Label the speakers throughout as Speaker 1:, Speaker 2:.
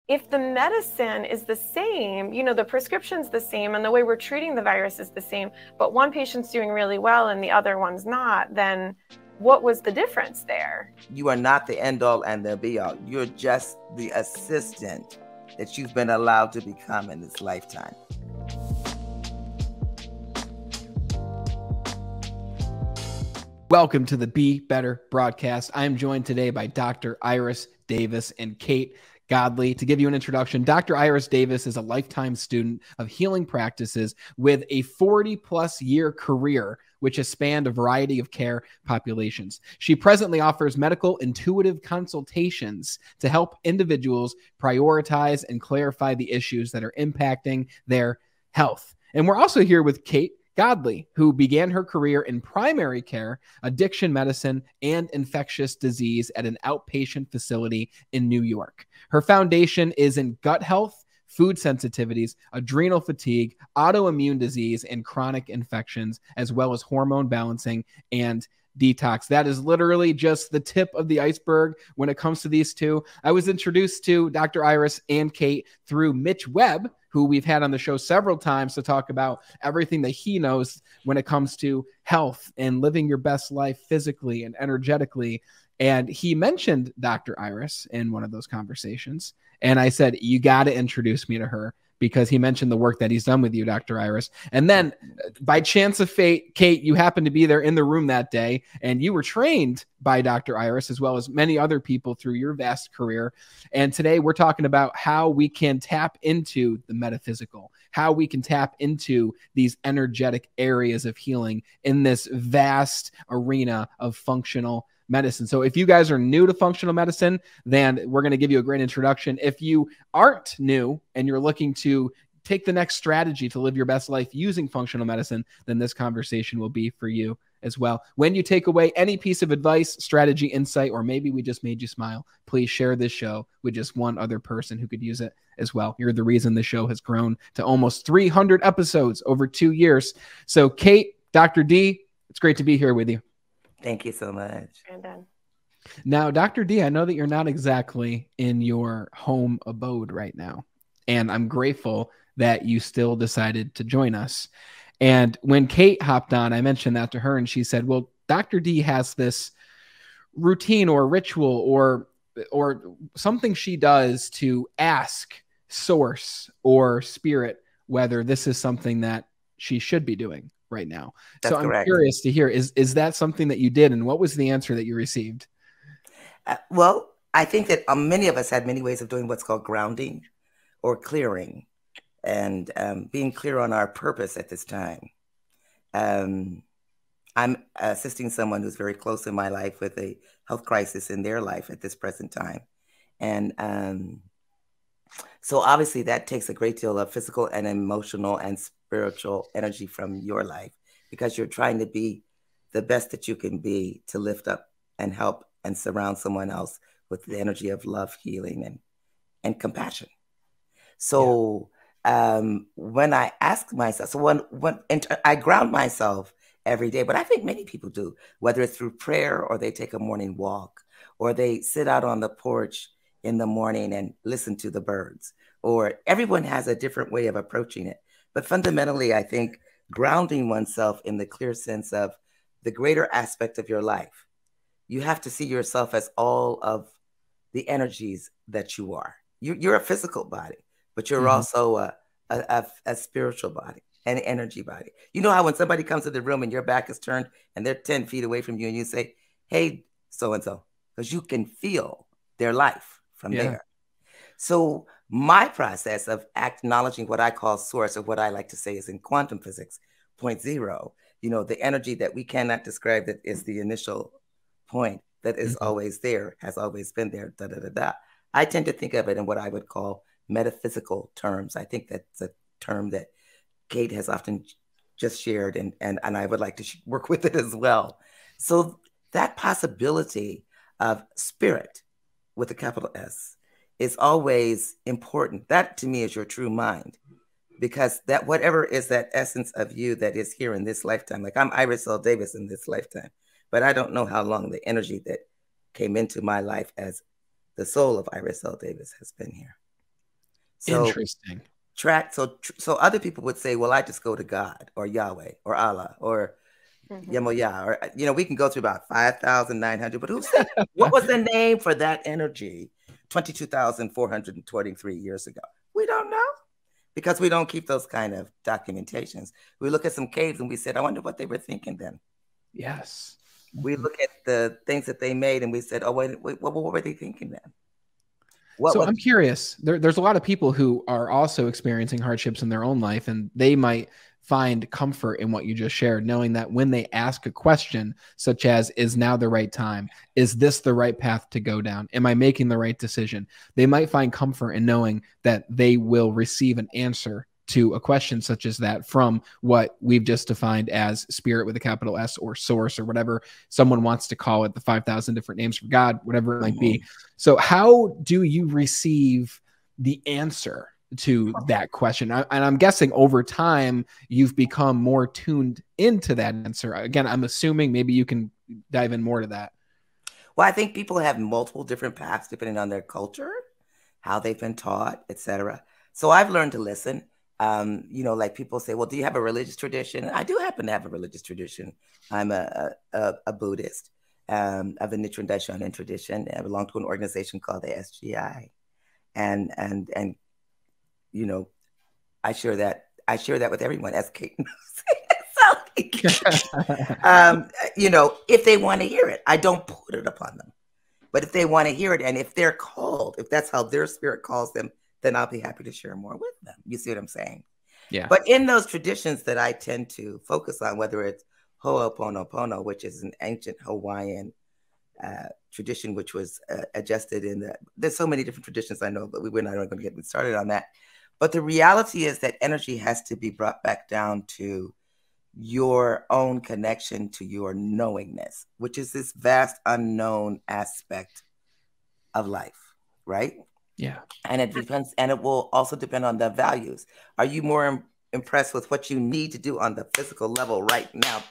Speaker 1: if the medicine is the same, you know, the prescription's the same and the way we're treating the virus is the same, but one patient's doing really well and the other one's not, then what was the difference there?
Speaker 2: You are not the end all and the be all. You're just the assistant that you've been allowed to become in this lifetime.
Speaker 3: Welcome to the Be Better broadcast. I am joined today by Dr. Iris Davis and Kate Godley. To give you an introduction, Dr. Iris Davis is a lifetime student of healing practices with a 40-plus year career, which has spanned a variety of care populations. She presently offers medical intuitive consultations to help individuals prioritize and clarify the issues that are impacting their health. And we're also here with Kate Godley, who began her career in primary care, addiction medicine, and infectious disease at an outpatient facility in New York. Her foundation is in gut health, food sensitivities, adrenal fatigue, autoimmune disease, and chronic infections, as well as hormone balancing and detox. That is literally just the tip of the iceberg when it comes to these two. I was introduced to Dr. Iris and Kate through Mitch Webb, who we've had on the show several times to talk about everything that he knows when it comes to health and living your best life physically and energetically. And he mentioned Dr. Iris in one of those conversations. And I said, you got to introduce me to her, because he mentioned the work that he's done with you, Dr. Iris. And then by chance of fate, Kate, you happened to be there in the room that day, and you were trained by Dr. Iris as well as many other people through your vast career. And today we're talking about how we can tap into the metaphysical, how we can tap into these energetic areas of healing in this vast arena of functional medicine. So if you guys are new to functional medicine, then we're going to give you a great introduction. If you aren't new and you're looking to take the next strategy to live your best life using functional medicine, then this conversation will be for you as well. When you take away any piece of advice, strategy, insight, or maybe we just made you smile, please share this show with just one other person who could use it as well. You're the reason the show has grown to almost 300 episodes over 2 years. So Kate, Dr. D, it's great to be here with you.
Speaker 2: Thank you so much.
Speaker 1: Brandon.
Speaker 3: Now, Dr. D, I know that you're not exactly in your home abode right now, and I'm grateful that you still decided to join us. And when Kate hopped on, I mentioned that to her, and she said, well, Dr. D has this routine or ritual or something she does to ask source or spirit whether this is something that she should be doing right now.
Speaker 2: That's
Speaker 3: so
Speaker 2: correct.
Speaker 3: I'm curious to hear, is that something that you did, and what was the answer that you received?
Speaker 2: Well, I think that many of us had many ways of doing what's called grounding or clearing, and being clear on our purpose at this time. I'm assisting someone who's very close in my life with a health crisis in their life at this present time. And so obviously that takes a great deal of physical and emotional and spiritual energy from your life, because you're trying to be the best that you can be to lift up and help and surround someone else with the energy of love, healing, and compassion. So when I ask myself, so when I ground myself every day, but I think many people do, whether it's through prayer or they take a morning walk or they sit out on the porch in the morning and listen to the birds, or everyone has a different way of approaching it. But fundamentally, I think grounding oneself in the clear sense of the greater aspect of your life. You have to see yourself as all of the energies that you are. You're a physical body, but you're also a spiritual body, an energy body. You know how when somebody comes to the room and your back is turned and they're 10 feet away from you and you say, hey, so-and-so, because you can feel their life from there. So my process of acknowledging what I call source, or what I like to say is in quantum physics, 0.0, you know, the energy that we cannot describe, that is the initial point that is always there, has always been there, da, da, da, da. I tend to think of it in what I would call metaphysical terms. I think that's a term that Kate has often just shared, and I would like to work with it as well. So that possibility of spirit with a capital S is always important. That to me is your true mind, because that whatever is that essence of you that is here in this lifetime, like I'm Iris L. Davis in this lifetime, but I don't know how long the energy that came into my life as the soul of Iris L. Davis has been here. So
Speaker 3: Interesting.
Speaker 2: So other people would say, well, I just go to God or Yahweh or Allah or Yemoyah, or we can go through about 5,900. But who said what was the name for that energy 22,423 years ago? We don't know, because we don't keep those kind of documentations. We look at some caves and we said, I wonder what they were thinking then.
Speaker 3: Yes.
Speaker 2: We look at the things that they made and we said, oh, wait, what were they thinking then?
Speaker 3: So I'm curious, there's a lot of people who are also experiencing hardships in their own life, and they might find comfort in what you just shared, knowing that when they ask a question such as, is now the right time? Is this the right path to go down? Am I making the right decision? They might find comfort in knowing that they will receive an answer to a question such as that from what we've just defined as spirit with a capital S, or source, or whatever someone wants to call it, the 5,000 different names for God, whatever it might be. So how do you receive the answer to that question? And I'm guessing over time, you've become more tuned into that answer. Again, I'm assuming maybe you can dive in more to that.
Speaker 2: Well, I think people have multiple different paths depending on their culture, how they've been taught, etc. So I've learned to listen. Like people say, well, do you have a religious tradition? I do happen to have a religious tradition. I'm a Buddhist of the Nichiren Daishonin tradition. I belong to an organization called the SGI. And I share that with everyone, as Kate knows. If they want to hear it, I don't put it upon them. But if they want to hear it, and if they're called, if that's how their spirit calls them, then I'll be happy to share more with them. You see what I'm saying?
Speaker 3: Yeah.
Speaker 2: But in those traditions that I tend to focus on, whether it's Ho'oponopono, which is an ancient Hawaiian tradition, which was adjusted there's so many different traditions I know, but we're not going to get started on that. But the reality is that energy has to be brought back down to your own connection to your knowingness, which is this vast unknown aspect of life, right?
Speaker 3: Yeah.
Speaker 2: And it depends, and it will also depend on the values. Are you more impressed with what you need to do on the physical level right now?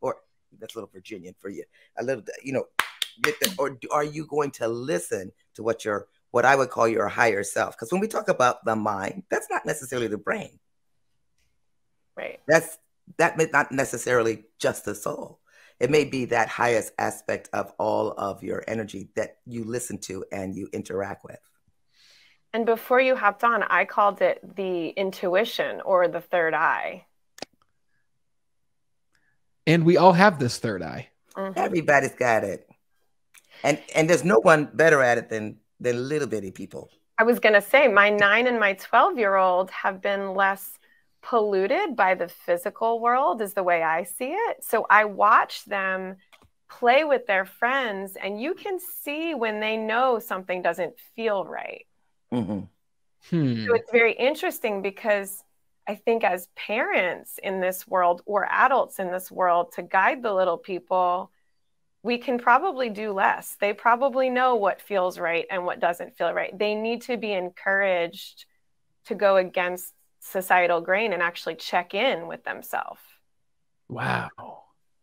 Speaker 2: Or that's a little Virginian for you. A little, or are you going to listen to what I would call your higher self? Because when we talk about the mind, that's not necessarily the brain.
Speaker 1: Right.
Speaker 2: That may not necessarily just the soul. It may be that highest aspect of all of your energy that you listen to and you interact with.
Speaker 1: And before you hopped on, I called it the intuition or the third eye.
Speaker 3: And we all have this third eye.
Speaker 1: Mm-hmm.
Speaker 2: Everybody's got it. And there's no one better at it than little bitty people.
Speaker 1: I was going to say my 9 and my 12-year-old have been less polluted by the physical world, is the way I see it. So I watch them play with their friends, and you can see when they know something doesn't feel right.
Speaker 2: Mm-hmm.
Speaker 1: So it's very interesting, because I think as parents in this world, or adults in this world, to guide the little people, we can probably do less. They probably know what feels right and what doesn't feel right. They need to be encouraged to go against societal grain and actually check in with themselves.
Speaker 3: Wow.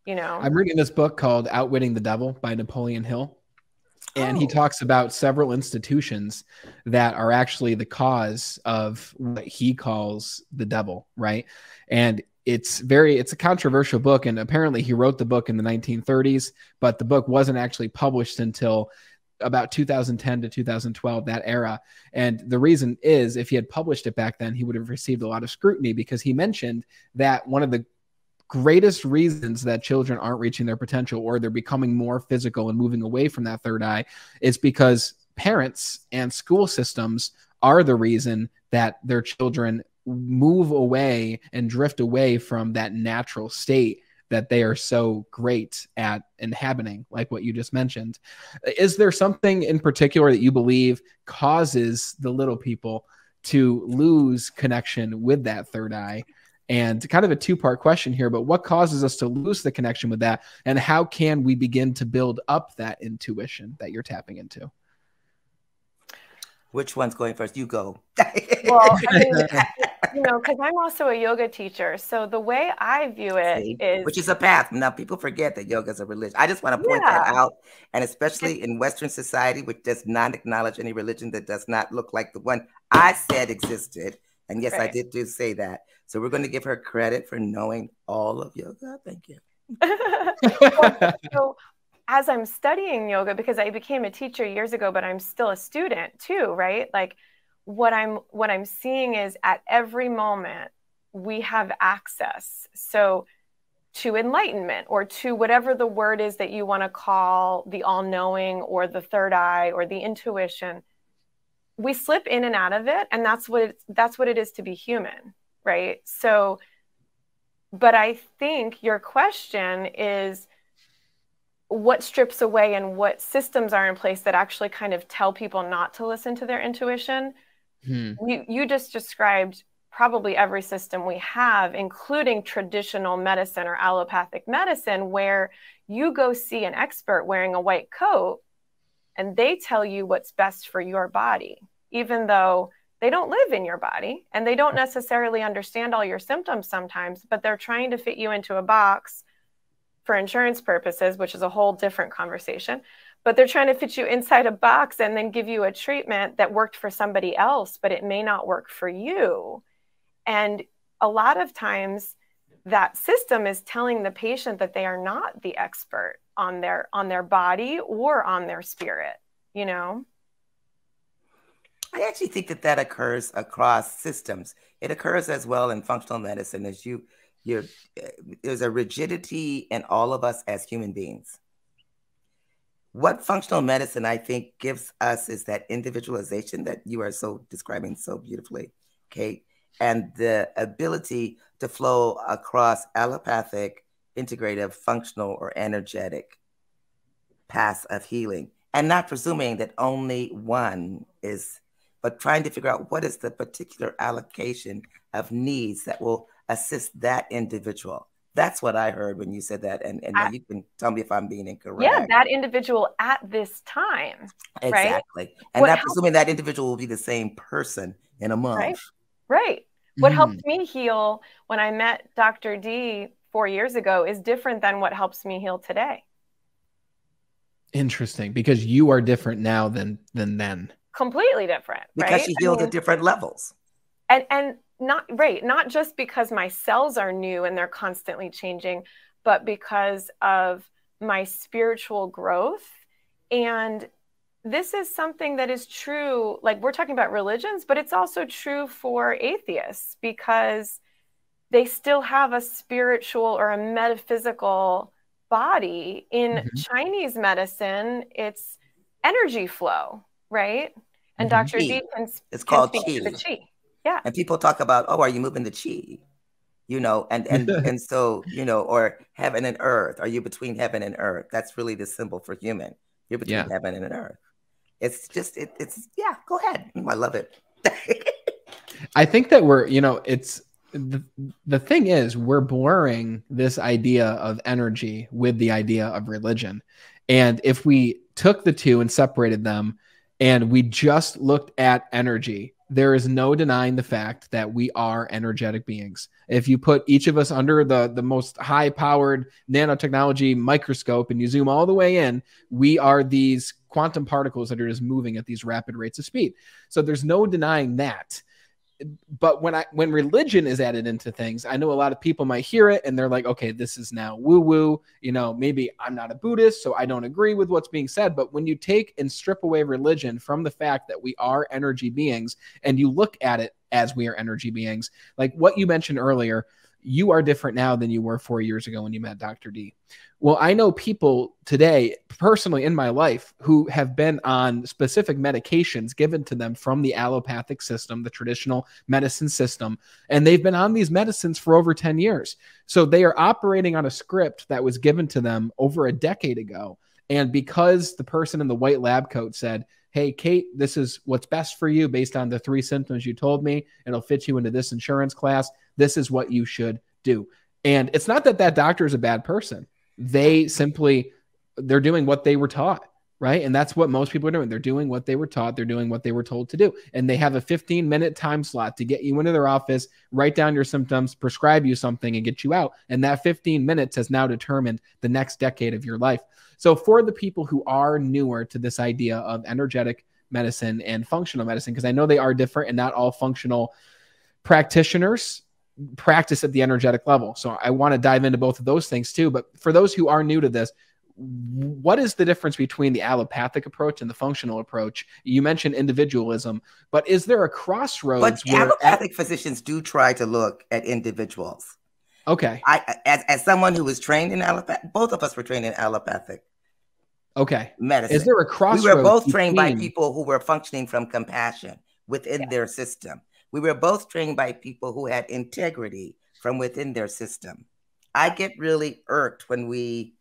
Speaker 1: I'm
Speaker 3: reading this book called Outwitting the Devil by Napoleon Hill. And he talks about several institutions that are actually the cause of what he calls the devil, right? And it's a controversial book. And apparently he wrote the book in the 1930s, but the book wasn't actually published until about 2010 to 2012, that era. And the reason is, if he had published it back then, he would have received a lot of scrutiny, because he mentioned that one of the greatest reasons that children aren't reaching their potential, or they're becoming more physical and moving away from that third eye, is because parents and school systems are the reason that their children move away and drift away from that natural state that they are so great at inhabiting, like what you just mentioned. Is there something in particular that you believe causes the little people to lose connection with that third eye? And kind of a two-part question here, but what causes us to lose the connection with that? And how can we begin to build up that intuition that you're tapping into?
Speaker 2: Which one's going first? You go.
Speaker 1: Well, You know, because I'm also a yoga teacher. So the way I view it
Speaker 2: See,
Speaker 1: is,
Speaker 2: which is a path. Now, people forget that yoga is a religion. I just want to point that
Speaker 1: yeah,
Speaker 2: out. And
Speaker 1: it's,
Speaker 2: especially in Western society, which does not acknowledge any religion that does not look like the one I said existed. And yes, I
Speaker 1: right.
Speaker 2: did say that. So we're going to give her credit for knowing all of yoga. Thank you.
Speaker 1: Well, so as I'm studying yoga, because I became a teacher years ago, but I'm still a student too, right? Like what I'm seeing is at every moment we have access. So to enlightenment or to whatever the word is that you want to call the all-knowing or the third eye or the intuition, we slip in and out of it, and that's what it is to be human, right? So, but I think your question is what strips away and what systems are in place that actually kind of tell people not to listen to their intuition. You just described probably every system we have, including traditional medicine or allopathic medicine, where you go see an expert wearing a white coat and they tell you what's best for your body, even though they don't live in your body and they don't necessarily understand all your symptoms sometimes, but they're trying to fit you into a box for insurance purposes, which is a whole different conversation. But they're trying to fit you inside a box and then give you a treatment that worked for somebody else, but it may not work for you. And a lot of times that system is telling the patient that they are not the expert on their body or on their spirit, you know?
Speaker 2: I actually think that occurs across systems. It occurs as well in functional medicine as there's a rigidity in all of us as human beings. What functional medicine, I think, gives us is that individualization that you are so describing so beautifully, Kate, and the ability to flow across allopathic, integrative, functional, or energetic paths of healing, and not presuming that only one is, but trying to figure out what is the particular allocation of needs that will assist that individual. That's what I heard when you said that. And you can tell me if I'm being incorrect.
Speaker 1: Yeah, that individual at this time.
Speaker 2: Exactly.
Speaker 1: Right?
Speaker 2: And not presuming that individual will be the same person in a month.
Speaker 1: Right. What helped me heal when I met Dr. D 4 years ago is different than what helps me heal today.
Speaker 3: Interesting, because you are different now than then.
Speaker 1: Completely different,
Speaker 2: because she healed at different levels.
Speaker 1: And not just because my cells are new and they're constantly changing, but because of my spiritual growth. And this is something that is true, like we're talking about religions, but it's also true for atheists because they still have a spiritual or a metaphysical body. In Chinese medicine, it's energy flow, right? And Dr. D can speak to the qi. Yeah.
Speaker 2: And people talk about, oh, are you moving the qi? You know, and so, you know, or heaven and earth. Are you between heaven and earth? That's really the symbol for human. You're between heaven and earth. It's just, it's yeah, go ahead. I love it.
Speaker 3: I think that we're, you know, it's the thing is we're blurring this idea of energy with the idea of religion. And if we took the two and separated them and we just looked at energy, there is no denying the fact that we are energetic beings. If you put each of us under the most high-powered nanotechnology microscope and you zoom all the way in, we are these quantum particles that are just moving at these rapid rates of speed. So there's no denying that. But when religion is added into things, I know a lot of people might hear it and they're like, okay, this is now woo-woo. You know, maybe I'm not a Buddhist, so I don't agree with what's being said. But when you take and strip away religion from the fact that we are energy beings and you look at it as we are energy beings, like what you mentioned earlier, you are different now than you were 4 years ago when you met Dr. D. Well, I know people today, personally in my life, who have been on specific medications given to them from the allopathic system, the traditional medicine system, and they've been on these medicines for over 10 years. So they are operating on a script that was given to them over a decade ago. And because the person in the white lab coat said, hey, Kate, this is what's best for you based on the 3 symptoms you told me, it'll fit you into this insurance class, this is what you should do. And it's not that that doctor is a bad person. They're doing what they were taught. right? And that's what most people are doing. They're doing what they were taught. They're doing what they were told to do. And they have a 15-minute time slot to get you into their office, write down your symptoms, prescribe you something, and get you out. And that 15 minutes has now determined the next decade of your life. So for the people who are newer to this idea of energetic medicine and functional medicine, because I know they are different and not all functional practitioners practice at the energetic level. So I want to dive into both of those things too. But for those who are new to this, what is the difference between the allopathic approach and the functional approach? You mentioned individualism, but is there a crossroads
Speaker 2: But
Speaker 3: where
Speaker 2: allopathic physicians do try to look at individuals.
Speaker 3: Okay.
Speaker 2: As someone who was trained in allopathic, both of us were trained in allopathic medicine.
Speaker 3: Is there a crossroads?
Speaker 2: We were both trained by people who were functioning from compassion within their system. We were both trained by people who had integrity from within their system. I get really irked when we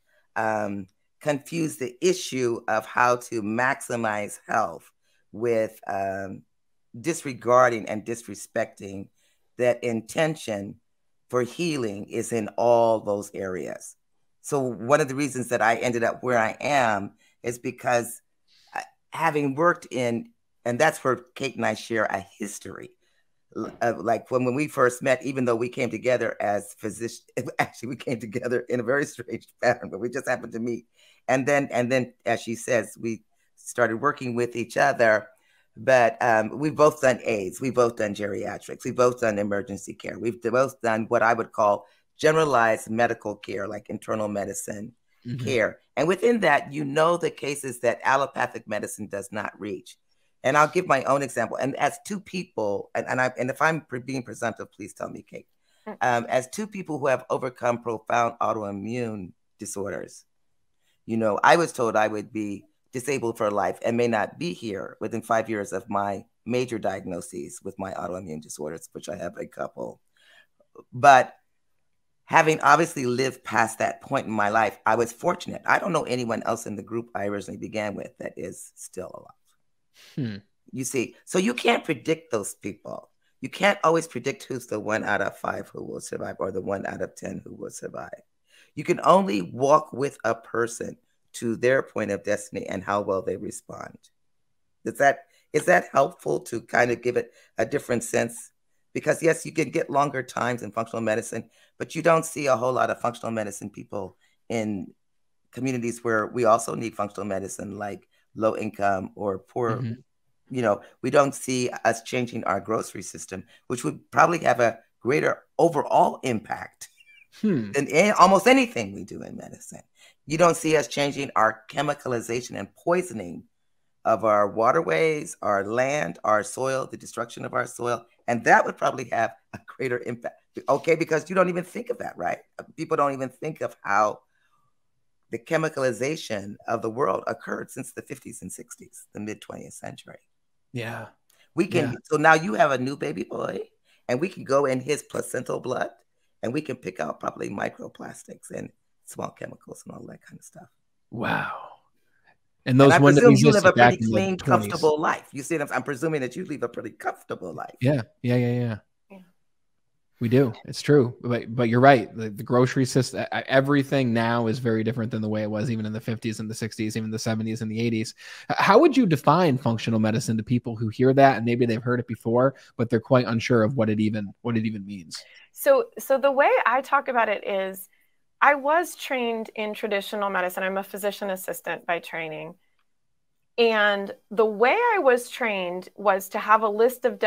Speaker 2: confuse the issue of how to maximize health with disregarding and disrespecting that intention for healing is in all those areas. So one of the reasons that I ended up where I am is because having worked in, and that's where Kate and I share a history. Like when we first met, even though we came together as physicians, actually we came together in a very strange pattern, but we just happened to meet. And then, as she says, we started working with each other. But we've both done AIDS, we've both done geriatrics, we've both done emergency care, we've both done what I would call generalized medical care, like internal medicine care. And within that, you know the cases that allopathic medicine does not reach. And I'll give my own example. And as two people, and if I'm being presumptive, please tell me, Kate. As two people who have overcome profound autoimmune disorders, you know, I was told I would be disabled for life and may not be here within 5 years of my major diagnoses with my autoimmune disorders, which I have a couple. But having obviously lived past that point in my life, I was fortunate. I don't know anyone else in the group I originally began with that is still alive. You see, so you can't predict those people. You can't always predict who's the 1 out of 5 who will survive or the 1 out of 10 who will survive. You can only walk with a person to their point of destiny and how well they respond. Is that helpful to kind of give it a different sense? Because yes, you can get longer times in functional medicine, but you don't see a whole lot of functional medicine people in communities where we also need functional medicine, like low income or poor. You know, we don't see us changing our grocery system, which would probably have a greater overall impact than almost anything we do in medicine. You don't see us changing our chemicalization and poisoning of our waterways, our land, our soil, the destruction of our soil. And that would probably have a greater impact. Okay, because you don't even think of that, right? People don't even think of how the chemicalization of the world occurred since the 50s and 60s, the mid 20th century.
Speaker 3: Yeah.
Speaker 2: We can, so now you have a new baby boy and we can go in his placental blood and we can pick out probably microplastics and small chemicals and all that kind of stuff.
Speaker 3: Wow. And those
Speaker 2: I
Speaker 3: ones
Speaker 2: presume
Speaker 3: that
Speaker 2: you live a pretty
Speaker 3: in
Speaker 2: clean, comfortable life. You see, I'm presuming that you live a pretty comfortable life.
Speaker 3: Yeah. We do. It's true. But you're right. The grocery system, everything now is very different than the way it was even in the 50s and the 60s, even the 70s and the 80s. How would you define functional medicine to people who hear that and maybe they've heard it before, but they're quite unsure of what it even means?
Speaker 1: So the way I talk about it is I was trained in traditional medicine. I'm a physician assistant by training. And the way I was trained was to have a list of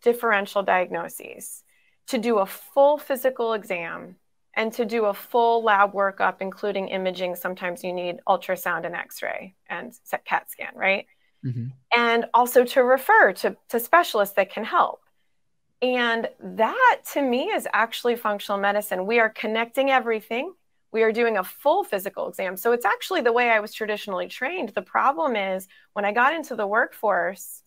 Speaker 1: differential diagnoses, to do a full physical exam, and to do a full lab workup, including imaging. Sometimes you need ultrasound and x-ray and CAT scan, right? And also to refer to specialists that can help. And that, to me, is actually functional medicine. We are connecting everything. We are doing a full physical exam. So it's actually the way I was traditionally trained. The problem is when I got into the workforce,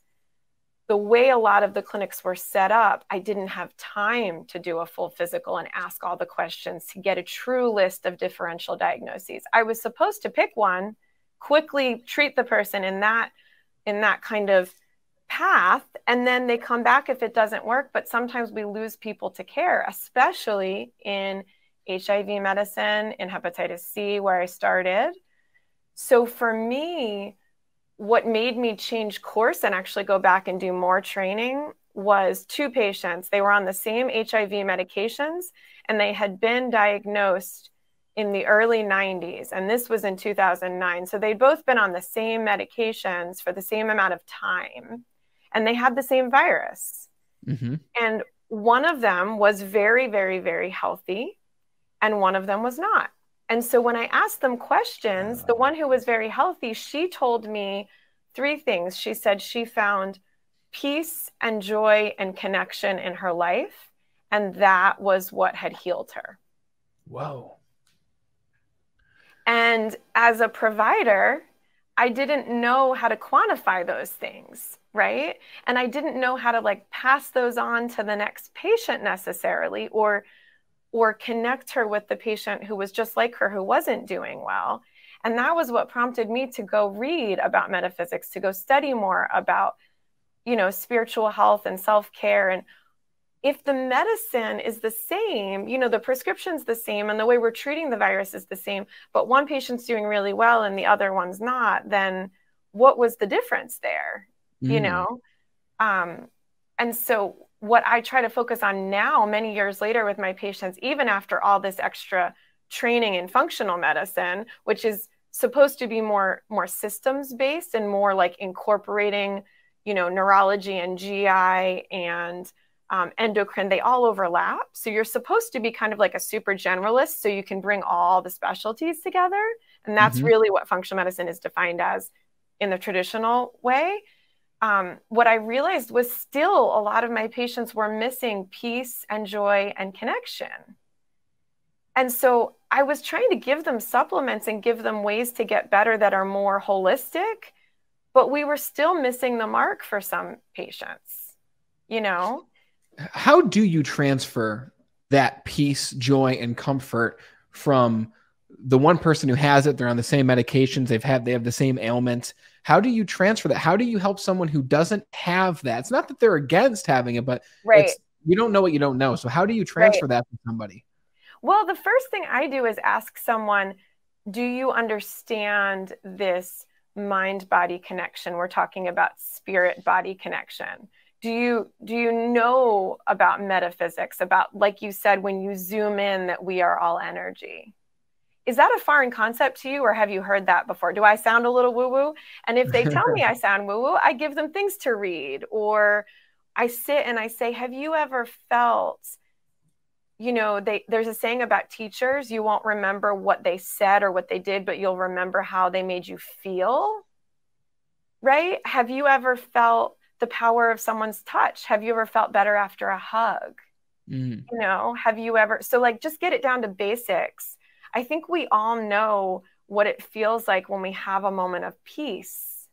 Speaker 1: the way a lot of the clinics were set up, I didn't have time to do a full physical and ask all the questions to get a true list of differential diagnoses. I was supposed to pick one, quickly treat the person in that kind of path, and then they come back if it doesn't work. But sometimes we lose people to care, especially in HIV medicine, in hepatitis C, where I started. So for me, what made me change course and actually go back and do more training was two patients. They were on the same HIV medications and they had been diagnosed in the early 90s. And this was in 2009. So they'd both been on the same medications for the same amount of time. And they had the same virus.
Speaker 3: Mm-hmm.
Speaker 1: And one of them was very, very, very healthy. And one of them was not. And so when I asked them questions, the one who was very healthy, she told me three things. She said she found peace and joy and connection in her life. And that was what had healed her.
Speaker 3: Whoa.
Speaker 1: And as a provider, I didn't know how to quantify those things, right? And I didn't know how to like pass those on to the next patient necessarily, or connect her with the patient who was just like her, who wasn't doing well. And that was what prompted me to go read about metaphysics, to go study more about, spiritual health and self-care. And if the medicine is the same, the prescription's the same and the way we're treating the virus is the same, but one patient's doing really well and the other one's not, then what was the difference there? And so what I try to focus on now, many years later with my patients, even after all this extra training in functional medicine, which is supposed to be more systems based and more like incorporating, neurology and GI and endocrine, they all overlap. So you're supposed to be kind of like a super generalist so you can bring all the specialties together. And that's really what functional medicine is defined as in the traditional way. What I realized was still a lot of my patients were missing peace and joy and connection. And so I was trying to give them supplements and give them ways to get better that are more holistic, but we were still missing the mark for some patients,
Speaker 3: How do you transfer that peace, joy, and comfort from the one person who has it? They're on the same medications. They have the same ailment. How do you transfer that? How do you help someone who doesn't have that? It's not that they're against having it, but you don't know what you don't know. So how do you transfer that to somebody?
Speaker 1: Well, the first thing I do is ask someone, do you understand this mind-body connection? We're talking about spirit-body connection. Do you know about metaphysics, about, like you said, when you zoom in, that we are all energy? Is that a foreign concept to you, or have you heard that before? Do I sound a little woo-woo? And if they tell me I sound woo-woo, I give them things to read, or I sit and I say, have you ever felt, there's a saying about teachers, you won't remember what they said or what they did, but you'll remember how they made you feel, right? Have you ever felt the power of someone's touch? Have you ever felt better after a hug? Have you ever, so like, just get it down to basics. I think we all know what it feels like when we have a moment of peace.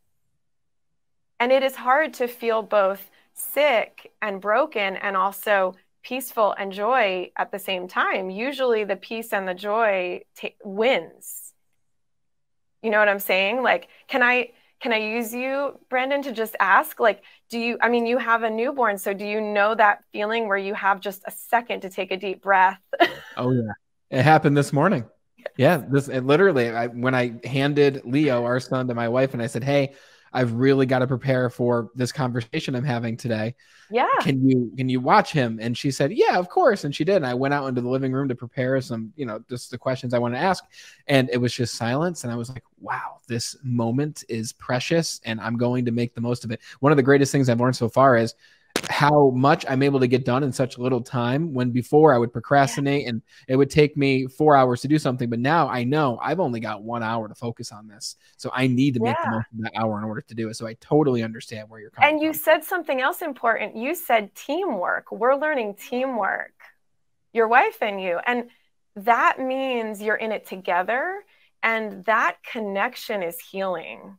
Speaker 1: And it is hard to feel both sick and broken and also peaceful and joy at the same time. Usually the peace and the joy wins. You know what I'm saying? Like, can I use you, Brandon, to just ask, like, you have a newborn, so do you know that feeling where you have just a second to take a deep breath?
Speaker 3: Oh yeah. It happened this morning. Yeah, when I handed Leo, our son, to my wife, and I said, "Hey, I've really got to prepare for this conversation I'm having today.
Speaker 1: Yeah.
Speaker 3: Can you watch him?" And she said, "Yeah, of course." And she did. And I went out into the living room to prepare some, just the questions I want to ask. And it was just silence. And I was like, wow, this moment is precious and I'm going to make the most of it. One of the greatest things I've learned so far is how much I'm able to get done in such little time, when before I would procrastinate and it would take me 4 hours to do something. But now I know I've only got 1 hour to focus on this. So I need to make the most of that hour in order to do it. So I totally understand where you're coming from.
Speaker 1: And you said something else important. You said teamwork. We're learning teamwork, your wife and you. And that means you're in it together. And that connection is healing.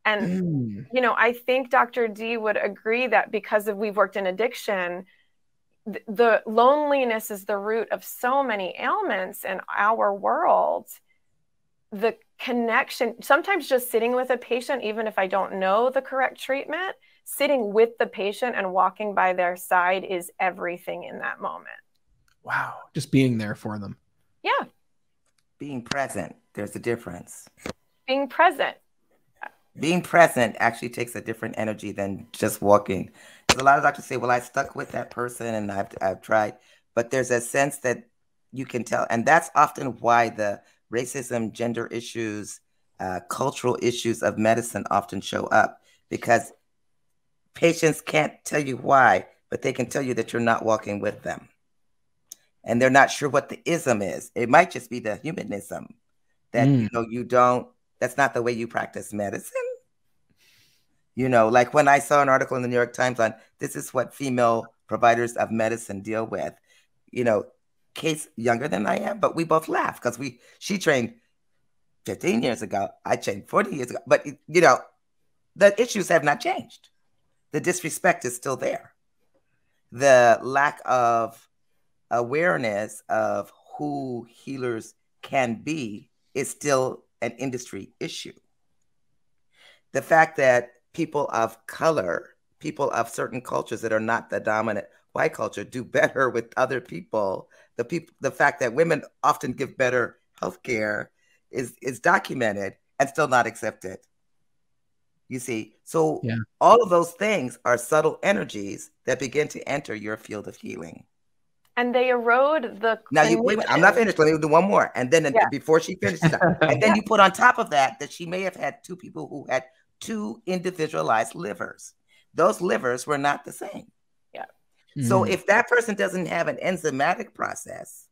Speaker 1: And, I think Dr. D would agree that because we've worked in addiction, the loneliness is the root of so many ailments in our world. The connection, sometimes just sitting with a patient, even if I don't know the correct treatment, sitting with the patient and walking by their side is everything in that moment.
Speaker 3: Wow. Just being there for them.
Speaker 1: Yeah.
Speaker 2: Being present. There's a difference.
Speaker 1: being present.
Speaker 2: Being present actually takes a different energy than just walking. Because a lot of doctors say, well, I stuck with that person and I've tried, but there's a sense that you can tell. And that's often why the racism, gender issues, cultural issues of medicine often show up, because patients can't tell you why, but they can tell you that you're not walking with them. And they're not sure what the ism is. It might just be the humanism that, you don't, that's not the way you practice medicine. Like when I saw an article in the New York Times on this is what female providers of medicine deal with, Kate's younger than I am, but we both laugh because she trained 15 years ago. I trained 40 years ago. But, the issues have not changed. The disrespect is still there. The lack of awareness of who healers can be is still an industry issue. The fact that people of color, people of certain cultures that are not the dominant white culture, do better with other people. The fact that women often give better healthcare is documented and still not accepted. You see, so all of those things are subtle energies that begin to enter your field of healing.
Speaker 1: And they erode the.
Speaker 2: Now, wait, I'm not finished. Let me do one more. And then before she finishes that, and then you put on top of that she may have had two people who had two individualized livers. Those livers were not the same.
Speaker 1: Yeah.
Speaker 2: So if that person doesn't have an enzymatic process,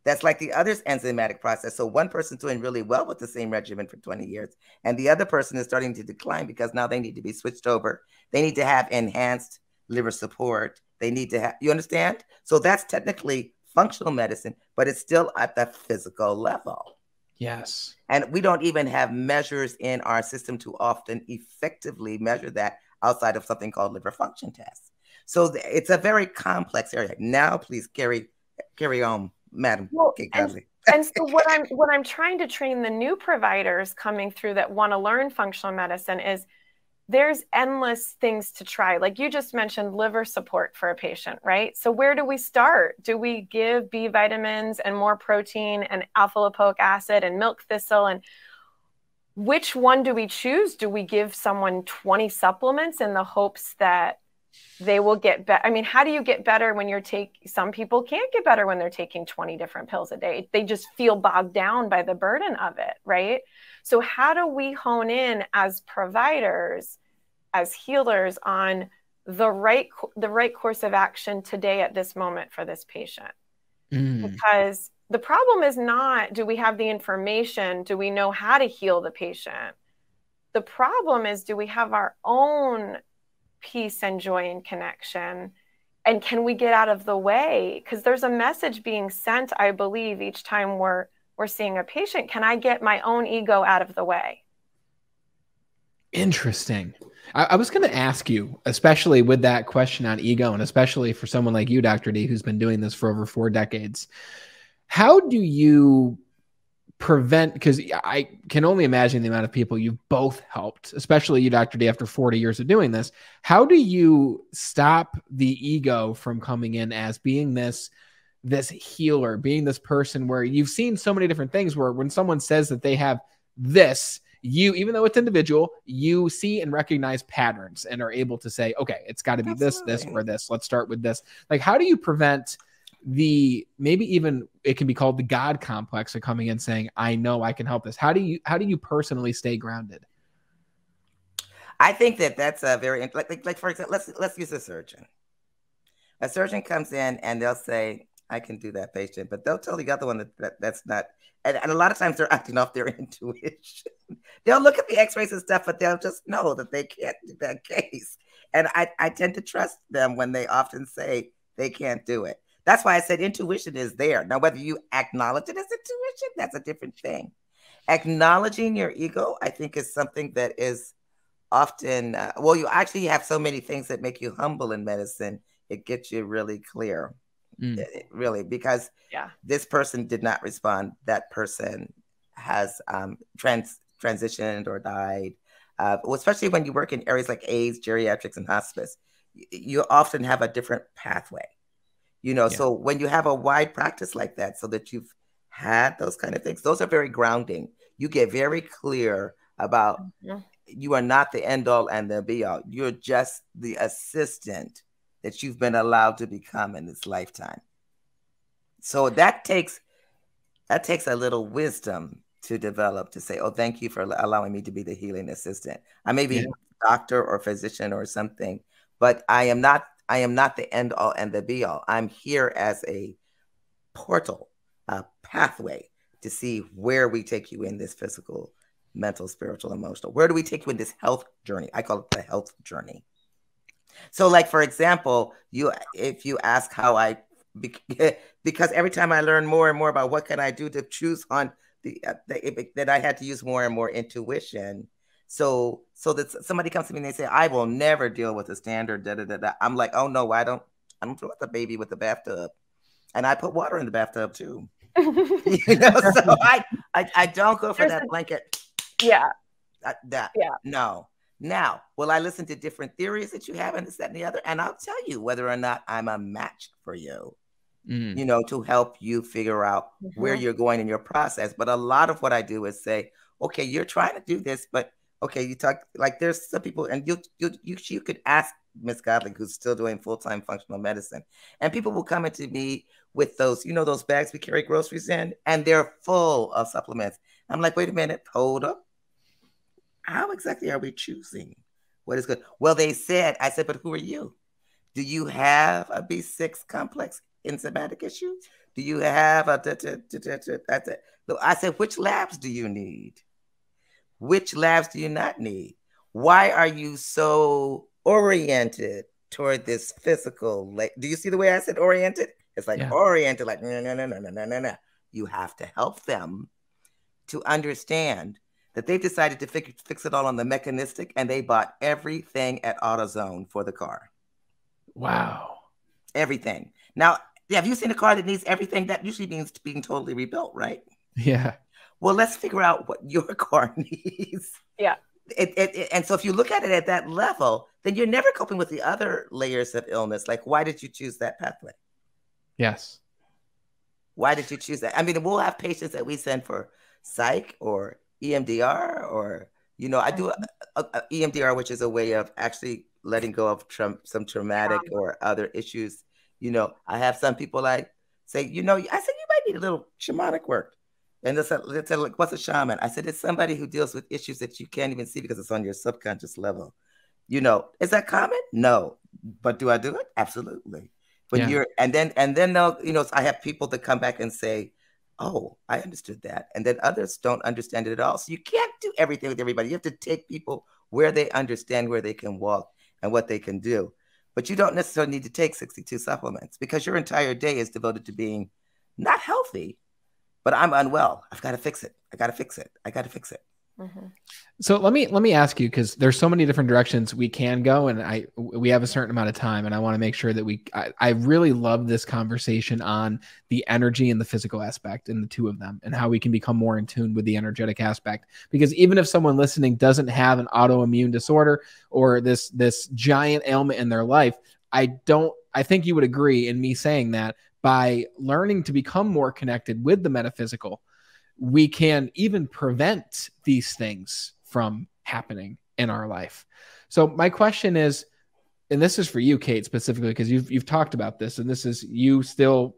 Speaker 2: that's like the other's enzymatic process. So one person's doing really well with the same regimen for 20 years, and the other person is starting to decline because now they need to be switched over. They need to have enhanced liver support. They need to have, you understand? So that's technically functional medicine, but it's still at the physical level.
Speaker 3: Yes.
Speaker 2: And we don't even have measures in our system to often effectively measure that outside of something called liver function tests. So it's a very complex area. Now, please carry on, Madam.
Speaker 1: Well, and so what I'm trying to train the new providers coming through that want to learn functional medicine is there's endless things to try. Like you just mentioned liver support for a patient, right? So where do we start? Do we give B vitamins and more protein and alpha lipoic acid and milk thistle? And which one do we choose? Do we give someone 20 supplements in the hopes that they will get better? I mean, how do you get better when some people can't get better when they're taking 20 different pills a day. They just feel bogged down by the burden of it, right? So how do we hone in as providers, as healers on the right course of action today at this moment for this patient? Because the problem is not, do we have the information? Do we know how to heal the patient? The problem is, do we have our own peace and joy and connection? And can we get out of the way? Because there's a message being sent, I believe, each time we're seeing a patient. Can I get my own ego out of the way?
Speaker 3: Interesting. I was going to ask you, especially with that question on ego, and especially for someone like you, Dr. D, who's been doing this for over 4 decades, how do you prevent, because I can only imagine the amount of people you've both helped, especially you, Dr. D, after 40 years of doing this. How do you stop the ego from coming in as being this healer, being this person where you've seen so many different things where when someone says that they have this, even though it's individual, you see and recognize patterns and are able to say, okay, it's got to be this, or this. Let's start with this. Like, how do you prevent maybe even it can be called the God complex of coming in saying, I know I can help this? How do you personally stay grounded?
Speaker 2: I think that's a very, like for example, let's use a surgeon. A surgeon comes in and they'll say, I can do that patient, but they'll tell the other one that's not. And a lot of times they're acting off their intuition. They'll look at the x-rays and stuff, but they'll just know that they can't do that case. And I tend to trust them when they often say they can't do it. That's why I said intuition is there. Now, whether you acknowledge it as intuition, that's a different thing. Acknowledging your ego, I think, is something that is often, you actually have so many things that make you humble in medicine. It gets you really clear. Really, because this person did not respond. That person has transitioned or died. Especially when you work in areas like AIDS, geriatrics, and hospice, you often have a different pathway. So when you have a wide practice like that, so that you've had those kind of things, those are very grounding. You get very clear about you are not the end all and the be all. You're just the assistant that you've been allowed to become in this lifetime. So that takes a little wisdom to develop, to say, oh, thank you for allowing me to be the healing assistant. I may be doctor or physician or something, but I am not the end all and the be all. I'm here as a portal, a pathway to see where we take you in this physical, mental, spiritual, emotional. Where do we take you in this health journey? I call it the health journey. So, like, for example, if you ask how I, because every time I learn more and more about what can I do to choose on that I had to use more and more intuition. So that somebody comes to me and they say, I will never deal with a standard, da, da, da, da. I'm like, oh no, I don't throw out the baby with the bathtub. And I put water in the bathtub too. So I don't go for that blanket.
Speaker 1: Yeah.
Speaker 2: No. Now, will I listen to different theories that you have and this, that, and the other? And I'll tell you whether or not I'm a match for you, to help you figure out where you're going in your process. But a lot of what I do is say, okay, you're trying to do this, but okay, you talk, like, there's some people, and you could ask Miss Godley, who's still doing full-time functional medicine, and people will come into me with those, those bags we carry groceries in, and they're full of supplements. I'm like, wait a minute, hold up. How exactly are we choosing what is good? Well, I said, but who are you? Do you have a B6 complex enzymatic issue? Do you have a, I said, which labs do you need? Which labs do you not need? Why are you so oriented toward this physical? Do you see the way I said oriented? It's like oriented, like, no. You have to help them to understand that they've decided to fix it all on the mechanistic, and they bought everything at AutoZone for the car.
Speaker 3: Wow.
Speaker 2: Everything. Now, have you seen a car that needs everything? That usually means being totally rebuilt, right?
Speaker 3: Yeah.
Speaker 2: Well, let's figure out what your car needs.
Speaker 1: Yeah.
Speaker 2: And so if you look at it at that level, then you're never coping with the other layers of illness. Like, why did you choose that pathway?
Speaker 3: Yes.
Speaker 2: Why did you choose that? I mean, we'll have patients that we send for psych or EMDR, or, I do a EMDR, which is a way of actually letting go of some traumatic or other issues. I have some people like say, I said, you might need a little shamanic work. And they said, like, what's a shaman? I said, it's somebody who deals with issues that you can't even see because it's on your subconscious level. Is that common? No. But do I do it? Absolutely. But and then they'll, I have people that come back and say, oh, I understood that. And then others don't understand it at all. So you can't do everything with everybody. You have to take people where they understand, where they can walk and what they can do. But you don't necessarily need to take 62 supplements, because your entire day is devoted to being not healthy, but I'm unwell. I've got to fix it. I got to fix it. I got to fix it.
Speaker 3: Mm-hmm. So let me ask you, because there's so many different directions we can go, and we have a certain amount of time, and I want to make sure that I really love this conversation on the energy and the physical aspect, and the two of them, and how we can become more in tune with the energetic aspect. Because even if someone listening doesn't have an autoimmune disorder or this giant ailment in their life, I think you would agree in me saying that by learning to become more connected with the metaphysical, we can even prevent these things from happening in our life. So my question is, and this is for you, Kate, specifically, because you've talked about this, and this is you still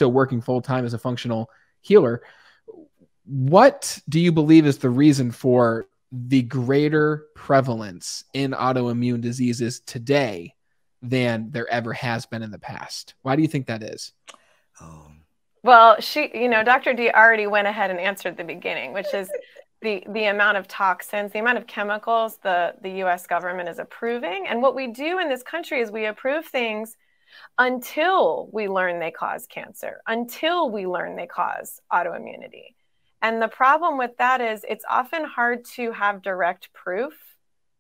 Speaker 3: working full-time as a functional healer. What do you believe is the reason for the greater prevalence in autoimmune diseases today than there ever has been in the past? Why do you think that is?
Speaker 1: Well, Dr. D already went ahead and answered the beginning, which is the amount of toxins, the amount of chemicals the U.S. government is approving. And what we do in this country is we approve things until we learn they cause cancer, until we learn they cause autoimmunity. And the problem with that is it's often hard to have direct proof,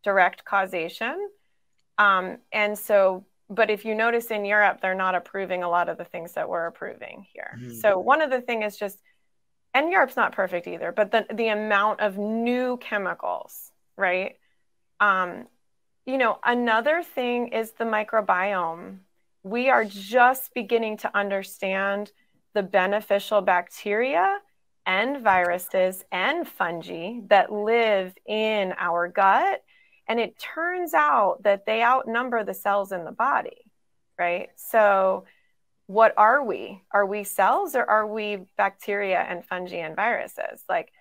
Speaker 1: direct causation. But if you notice in Europe, they're not approving a lot of the things that we're approving here. Mm-hmm. So one of the things is and Europe's not perfect either, but the amount of new chemicals, right? Another thing is the microbiome. We are just beginning to understand the beneficial bacteria and viruses and fungi that live in our gut. And it turns out that they outnumber the cells in the body, right? So what are we? Are we cells, or are we bacteria and fungi and viruses? Like,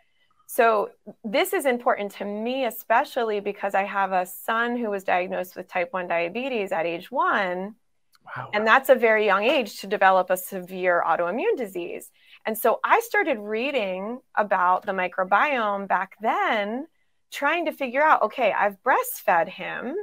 Speaker 1: so this is important to me, especially because I have a son who was diagnosed with type 1 diabetes at age 1.
Speaker 3: Wow.
Speaker 1: And that's a very young age to develop a severe autoimmune disease. And so I started reading about the microbiome back then, trying to figure out, okay, I've breastfed him.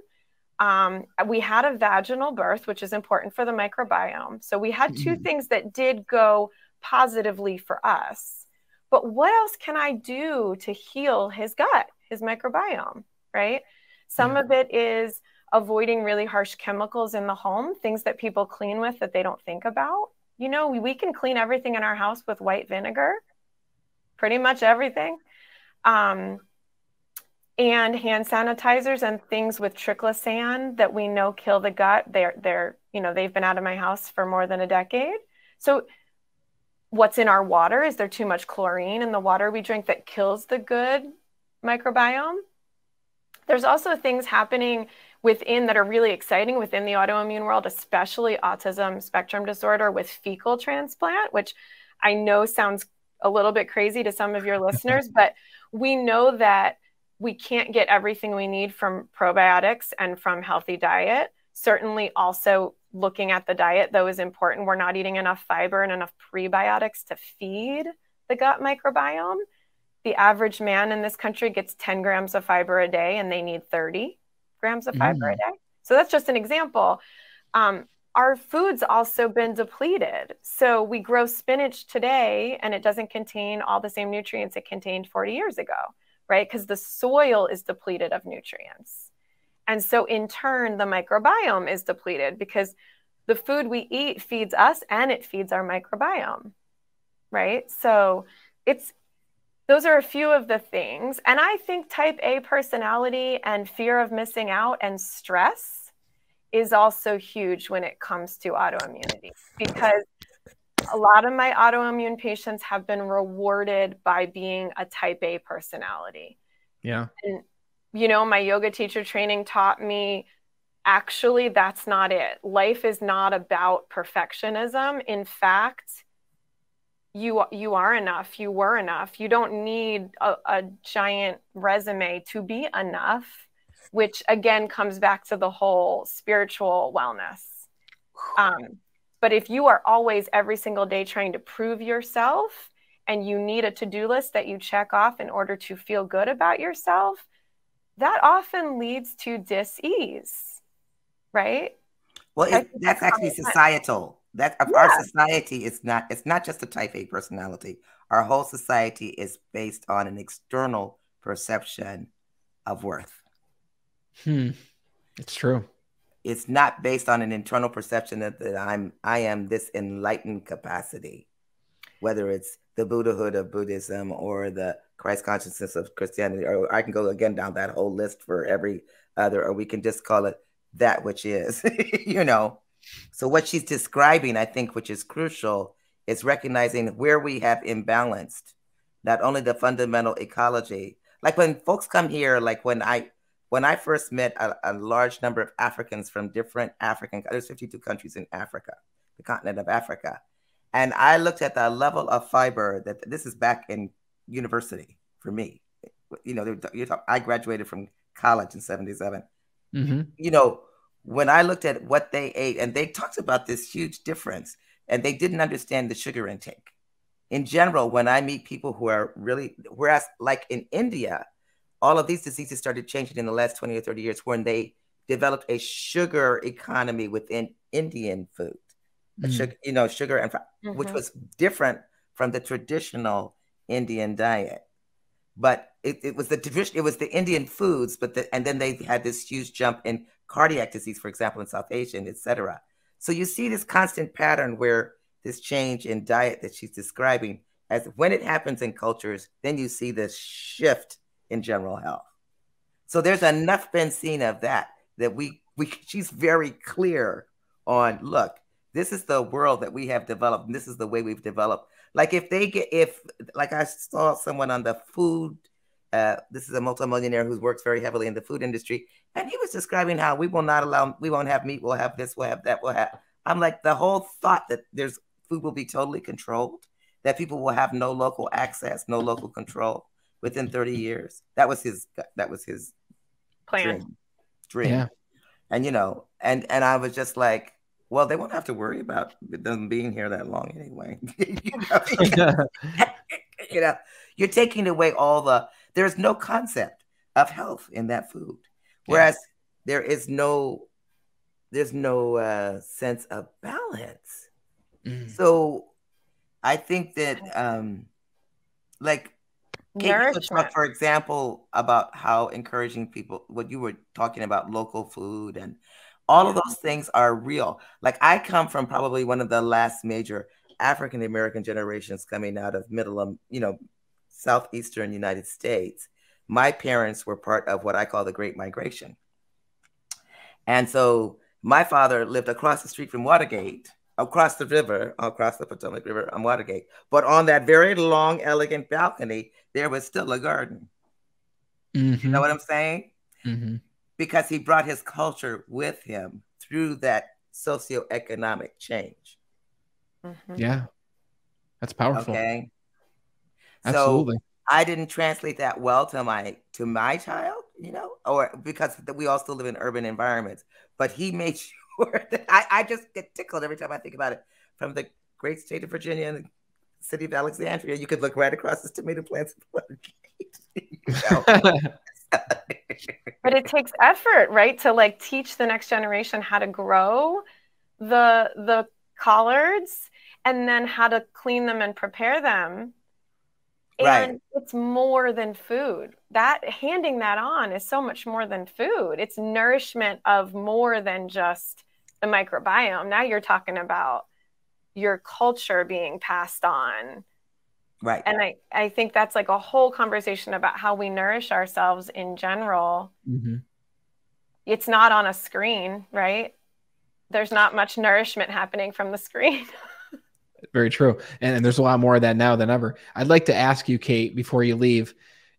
Speaker 1: We had a vaginal birth, which is important for the microbiome. So we had two things that did go positively for us. But what else can I do to heal his gut, his microbiome, right? Some of it is avoiding really harsh chemicals in the home, things that people clean with that they don't think about. You know, we can clean everything in our house with white vinegar, pretty much everything. And hand sanitizers and things with triclosan that we know kill the gut. They're they've been out of my house for more than a decade. So what's in our water? Is there too much chlorine in the water we drink that kills the good microbiome? There's also things happening within that are really exciting within the autoimmune world, especially autism spectrum disorder with fecal transplant, which I know sounds a little bit crazy to some of your listeners, but we know that we can't get everything we need from probiotics and from healthy diet. Certainly also looking at the diet, though, is important. We're not eating enough fiber and enough prebiotics to feed the gut microbiome. The average man in this country gets 10 grams of fiber a day, and they need 30 grams of fiber a day. So that's just an example. Our food's also been depleted. So we grow spinach today, and it doesn't contain all the same nutrients it contained 40 years ago, right? Because the soil is depleted of nutrients. And so in turn, the microbiome is depleted because the food we eat feeds us and it feeds our microbiome, right? So those are a few of the things. And I think type A personality and fear of missing out and stress is also huge when it comes to autoimmunity, because a lot of my autoimmune patients have been rewarded by being a type A personality.
Speaker 3: Yeah.
Speaker 1: And, my yoga teacher training taught me, actually, that's not it. Life is not about perfectionism. In fact, you are enough. You were enough. You don't need a giant resume to be enough, which again comes back to the whole spiritual wellness. But if you are always every single day trying to prove yourself, and you need a to-do list that you check off in order to feel good about yourself, that often leads to dis-ease, right?
Speaker 2: Well, that's actually societal. Our society is not, it's not just a type A personality. Our whole society is based on an external perception of worth.
Speaker 3: It's true.
Speaker 2: It's not based on an internal perception that I am this enlightened capacity, whether it's the Buddhahood of Buddhism or the Christ consciousness of Christianity, or I can go again down that whole list for every other, or we can just call it that which is, So what she's describing, I think, which is crucial, is recognizing where we have imbalanced not only the fundamental ecology. Like when folks come here, like when I first met a large number of Africans from different there's 52 countries in Africa, the continent of Africa. And I looked at the level of fiber this is back in university for me. I graduated from college in 77. When I looked at what they ate, and they talked about this huge difference, and they didn't understand the sugar intake. In general, when I meet people who are really, whereas like in India, all of these diseases started changing in the last 20 or 30 years when they developed a sugar economy within Indian food. Sugar and which was different from the traditional Indian diet. But it was the Indian foods, and then they had this huge jump in cardiac disease, for example, in South Asia, et cetera. So you see this constant pattern where this change in diet that she's describing, as when it happens in cultures, then you see this shift in general health. So there's enough been seen of that she's very clear on, look, this is the world that we have developed, and this is the way we've developed. Like like I saw someone on the food, this is a multimillionaire who works very heavily in the food industry, and he was describing how we won't have meat, we'll have this, we'll have that, we'll have. I'm like, the whole thought that food will be totally controlled, that people will have no local access, no local control within 30 years. That was his
Speaker 1: plan.
Speaker 2: Dream. Yeah. And and I was just like, well, they won't have to worry about them being here that long anyway. You're taking away there's no concept of health in that food. Whereas there's no sense of balance. So I think that like Kate, talk, for example, about how encouraging people, what you were talking about, local food and all of those things are real. Like I come from probably one of the last major African-American generations coming out of southeastern United States. My parents were part of what I call the Great Migration. And so my father lived across the street from Watergate, across the river, across the Potomac River on Watergate. But on that very long, elegant balcony, there was still a garden. You know what I'm saying? Because he brought his culture with him through that socioeconomic change.
Speaker 3: Yeah. That's powerful.
Speaker 2: Okay.
Speaker 3: Absolutely.
Speaker 2: So I didn't translate that well to my child, or because we all still live in urban environments, but he made sure that I just get tickled every time I think about it. From the great state of Virginia and the city of Alexandria, you could look right across the tomato plants.
Speaker 1: But it takes effort, right? To like teach the next generation how to grow the collards and then how to clean them and prepare them. And it's more than food. Handing that on is so much more than food. It's nourishment of more than just the microbiome. Now you're talking about your culture being passed on.
Speaker 2: Right.
Speaker 1: And I think that's like a whole conversation about how we nourish ourselves in general. It's not on a screen, right? There's not much nourishment happening from the screen.
Speaker 3: Very true. And there's a lot more of that now than ever. I'd like to ask you, Kate, before you leave,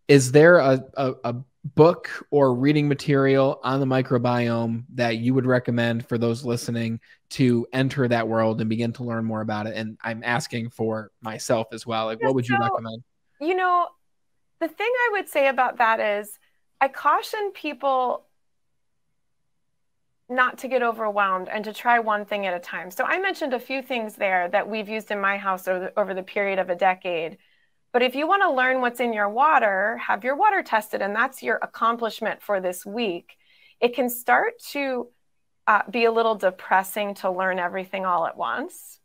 Speaker 3: is there a book or reading material on the microbiome that you would recommend for those listening to enter that world and begin to learn more about it? And I'm asking for myself as well. Like, what would you recommend?
Speaker 1: The thing I would say about that is I caution people not to get overwhelmed and to try one thing at a time. So I mentioned a few things there that we've used in my house over the period of a decade. But if you want to learn what's in your water, have your water tested, and that's your accomplishment for this week. It can start to be a little depressing to learn everything all at once.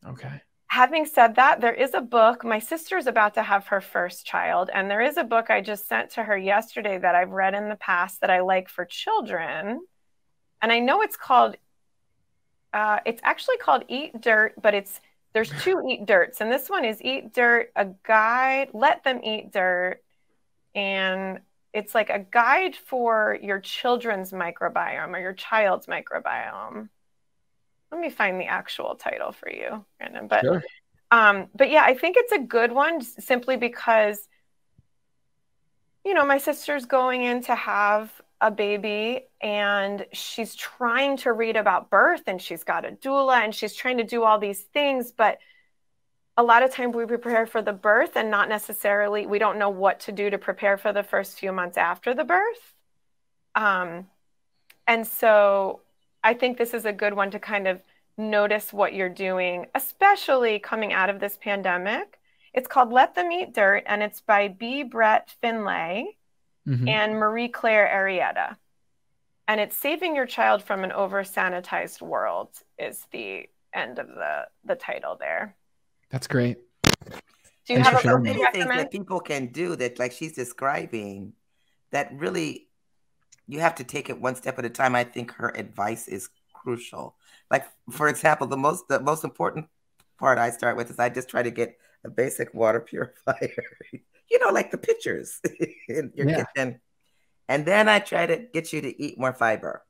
Speaker 3: Okay.
Speaker 1: Having said that, there is a book. My sister's about to have her first child, and there is a book I just sent to her yesterday that I've read in the past that I like for children. And I know it's actually called Eat Dirt, but there's two Eat Dirts. And this one is Eat Dirt, a guide, Let Them Eat Dirt. And it's like a guide for your children's microbiome or your child's microbiome. Let me find the actual title for you, Brandon. But,
Speaker 3: sure.
Speaker 1: But yeah, I think it's a good one simply because, my sister's going in to have a baby and she's trying to read about birth and she's got a doula and she's trying to do all these things. But a lot of times we prepare for the birth and not necessarily, we don't know what to do to prepare for the first few months after the birth. And so I think this is a good one to kind of notice what you're doing, especially coming out of this pandemic. It's called Let Them Eat Dirt, and it's by B. Brett Finlay and Marie Claire Arietta. And it's Saving Your Child from an Over-Sanitized World is the end of the title there.
Speaker 3: That's great.
Speaker 1: Do you have a book
Speaker 2: many things that people can do that, like she's describing, that really you have to take it one step at a time. I think her advice is crucial. Like, for example, the most important part I start with is I just try to get a basic water purifier, like the pitchers in your kitchen. And then I try to get you to eat more fiber.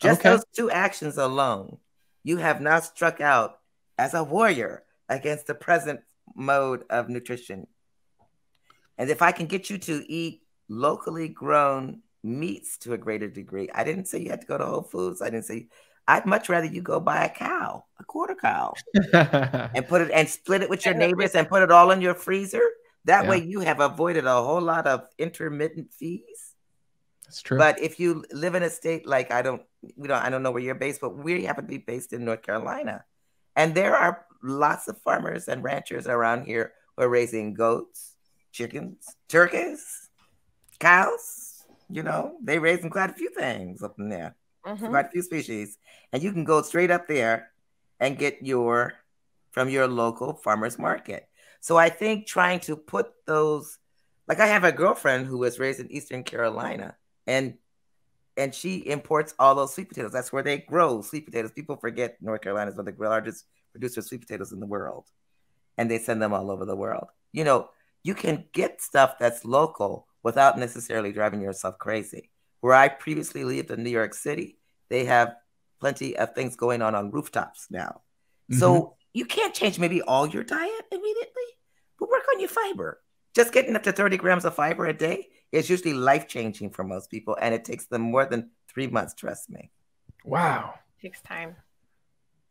Speaker 2: Just those two actions alone, you have now struck out as a warrior against the present mode of nutrition. And if I can get you to eat locally grown meats to a greater degree, I didn't say you had to go to Whole Foods. I didn't say, I'd much rather you go buy a cow, a quarter cow, and put it and split it with your neighbors and put it all in your freezer. That way you have avoided a whole lot of intermittent fees.
Speaker 3: That's true.
Speaker 2: But if you live in a state like I don't know where you're based, but we happen to be based in North Carolina. And there are lots of farmers and ranchers around here who are raising goats, chickens, turkeys, cows. You know, they raising quite a few things up in there, quite a few species. And you can go straight up there and get from your local farmer's market. So I think trying to put those, like I have a girlfriend who was raised in Eastern Carolina, and she imports all those sweet potatoes. That's where they grow sweet potatoes. People forget North Carolina is one of the largest producers of sweet potatoes in the world. And they send them all over the world. You know, you can get stuff that's local without necessarily driving yourself crazy. Where I previously lived in New York City, they have plenty of things going on rooftops now. So you can't change maybe all your diet immediately, but work on your fiber. Just getting up to 30 grams of fiber a day is usually life-changing for most people, and it takes them more than 3 months, trust me.
Speaker 3: Wow.
Speaker 1: It takes time.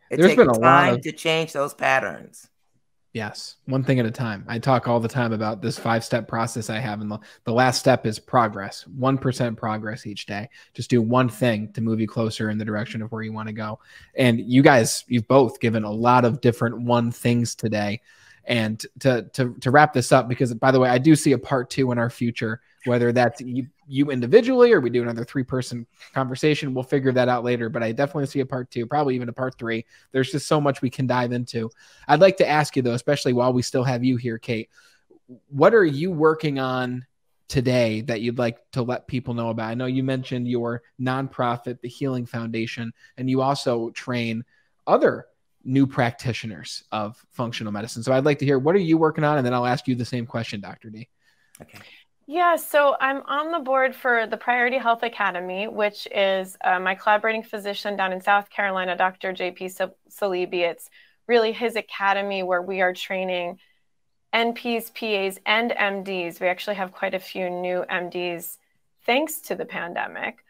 Speaker 2: There's been a time to change those patterns.
Speaker 3: Yes, one thing at a time. I talk all the time about this 5-step process I have, and the last step is progress. 1% progress each day. Just do one thing to move you closer in the direction of where you want to go. And you guys, you've both given a lot of different one things today. And to wrap this up, because by the way, I do see a part 2 in our future, whether that's you individually or we do another 3-person conversation. We'll figure that out later, but I definitely see a part 2, probably even a part 3. There's just so much we can dive into. I'd like to ask you though, especially while we still have you here, Kate, what are you working on today that you'd like to let people know about? I know you mentioned your nonprofit, the Healing Foundation, and you also train other new practitioners of functional medicine. So I'd like to hear, what are you working on? And then I'll ask you the same question, Dr. D.
Speaker 2: Okay.
Speaker 1: Yeah, so I'm on the board for the Priority Health Academy, which is my collaborating physician down in South Carolina, Dr. J.P. Salibi. It's really his academy where we are training NPs, PAs, and MDs. We actually have quite a few new MDs, thanks to the pandemic,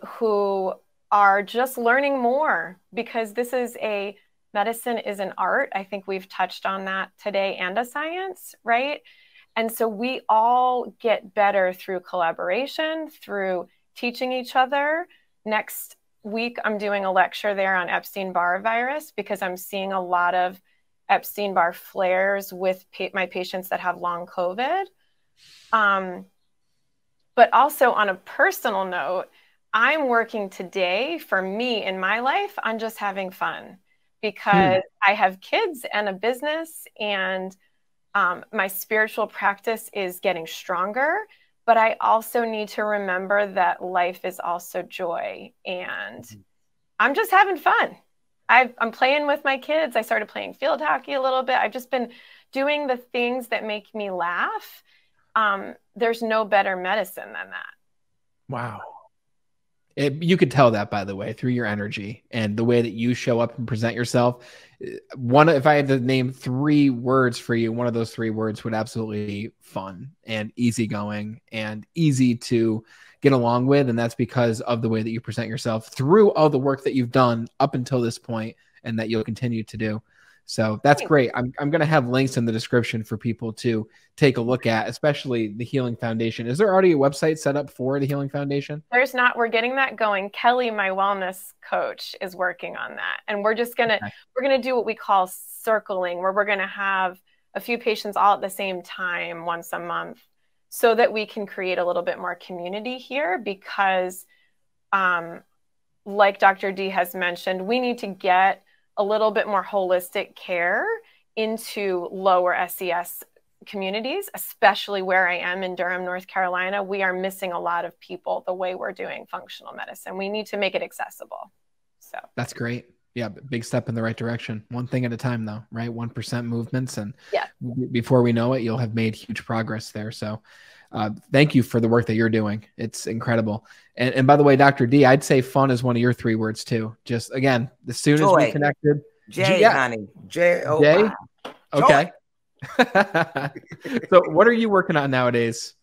Speaker 1: who are just learning more, because medicine is an art. I think we've touched on that today, and a science, right? And so we all get better through collaboration, through teaching each other. Next week, I'm doing a lecture there on Epstein-Barr virus, because I'm seeing a lot of Epstein-Barr flares with my patients that have long COVID. But also on a personal note, I'm working today for me in my life on just having fun, because I have kids and a business, and my spiritual practice is getting stronger, but I also need to remember that life is also joy, and I'm just having fun. I'm playing with my kids. I started playing field hockey a little bit. I've just been doing the things that make me laugh. There's no better medicine than that.
Speaker 3: Wow. You could tell that, by the way, through your energy and the way that you show up and present yourself. If I had to name 3 words for you, one of those 3 words would absolutely be fun and easygoing and easy to get along with. And that's because of the way that you present yourself through all the work that you've done up until this point and that you'll continue to do. So that's great. I'm going to have links in the description for people to take a look at, especially the Healing Foundation. Is there already a website set up for the Healing Foundation?
Speaker 1: There's not. We're getting that going. Kelly, my wellness coach, is working on that. And we're just going to, we're going to do what we call circling, where we're going to have a few patients all at the same time once a month, so that we can create a little bit more community here, because like Dr. D has mentioned, we need to get a little bit more holistic care into lower SES communities, especially where I am in Durham, North Carolina. We are missing a lot of people the way we're doing functional medicine. We need to make it accessible. So
Speaker 3: that's great. Yeah, big step in the right direction. One thing at a time, though, right? 1% movements, and before we know it, you'll have made huge progress there. So thank you for the work that you're doing. It's incredible. And by the way, Dr. D, I'd say fun is one of your 3 words too. Just again, as soon as we connected,
Speaker 2: J,
Speaker 3: Yeah.
Speaker 2: honey. Joy.
Speaker 3: Jay. Okay. So what are you working on nowadays?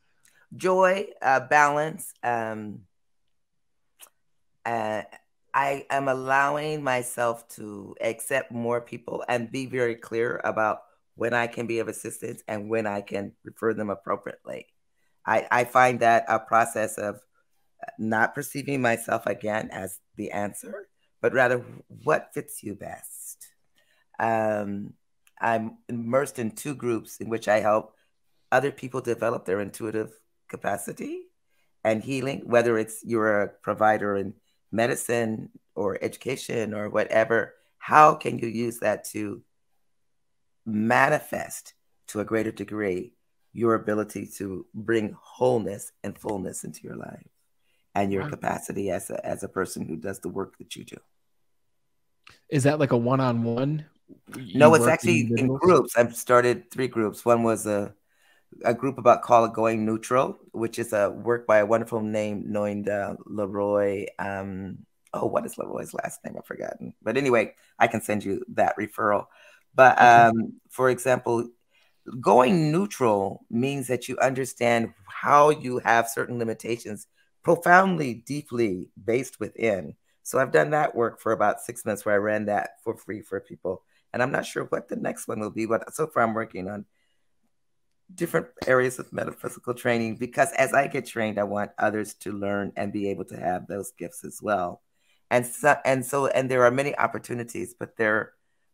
Speaker 2: Joy, balance. Uh, I am allowing myself to accept more people and be very clear about when I can be of assistance and when I can refer them appropriately. I find that a process of not perceiving myself again as the answer, but rather what fits you best. Um, I'm immersed in 2 groups in which I help other people develop their intuitive capacity and healing, whether it's you're a provider in medicine or education or whatever. How can you use that to manifest to a greater degree your ability to bring wholeness and fullness into your life and your capacity as a person who does the work that you do?
Speaker 3: Is that like a one-on-one?
Speaker 2: No, it's actually in groups. I've started 3 groups. One was a group about call it going neutral, which is a work by a wonderful name named Leroy. What is Leroy's last name? I've forgotten. But anyway, I can send you that referral. But for example, going neutral means that you understand how you have certain limitations profoundly, deeply based within. So I've done that work for about 6 months where I ran that for free for people. And I'm not sure what the next one will be, but so far I'm working on different areas of metaphysical training, because as I get trained, I want others to learn and be able to have those gifts as well. And there are many opportunities, but they're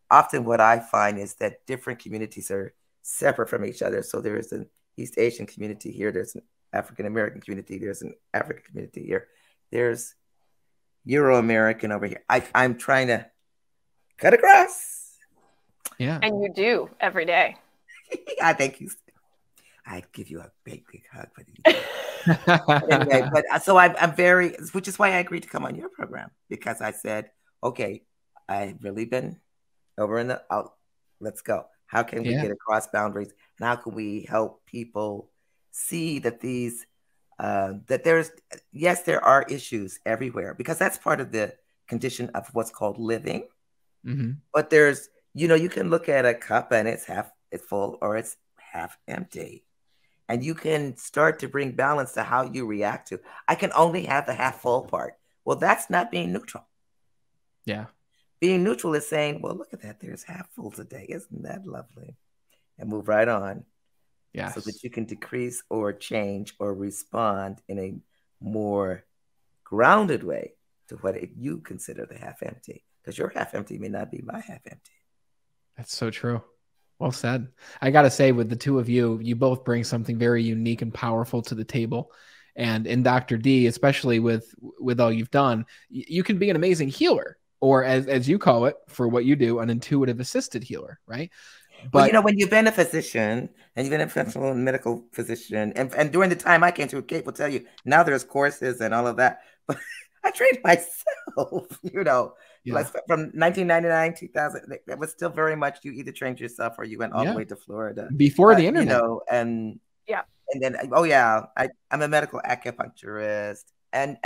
Speaker 2: often what I find is that different communities are separate from each other. So there is an East Asian community here, there's an African American community, there's an African community here, there's Euro American over here. I'm trying to cut across.
Speaker 3: Yeah.
Speaker 1: And you do every day.
Speaker 2: I thank you. I'd give you a big hug for the anyway. But so I'm very, which is why I agreed to come on your program, because I said, okay, I've really been over in the out. Let's go. How can we get across boundaries, and how can we help people see that these that there's there are issues everywhere, because that's part of the condition of what's called living. Mm-hmm. But there's, you can look at a cup and it's full or it's half empty. And you can start to bring balance to how you react to, I can only have the half full part. Well, that's not being neutral.
Speaker 3: Yeah.
Speaker 2: Being neutral is saying, well, look at that. There's half full today. Isn't that lovely? And move right on.
Speaker 3: Yes.
Speaker 2: So that you can decrease or change or respond in a more grounded way to what you consider the half empty. Because your half empty may not be my half empty.
Speaker 3: That's so true. Well said. I got to say, with the two of you, you both bring something very unique and powerful to the table. And in Dr. D, especially with all you've done, you can be an amazing healer, or as you call it, for what you do, an intuitive assisted healer, right?
Speaker 2: But when you've been a physician and you've been a professional medical physician, and during the time I came to it, Kate will tell you, now there's courses and all of that, but I trained myself, like from 1999, 2000, that was still very much, you either trained yourself or you went all the way to Florida.
Speaker 3: Before the internet.
Speaker 2: And then, I'm a medical acupuncturist. And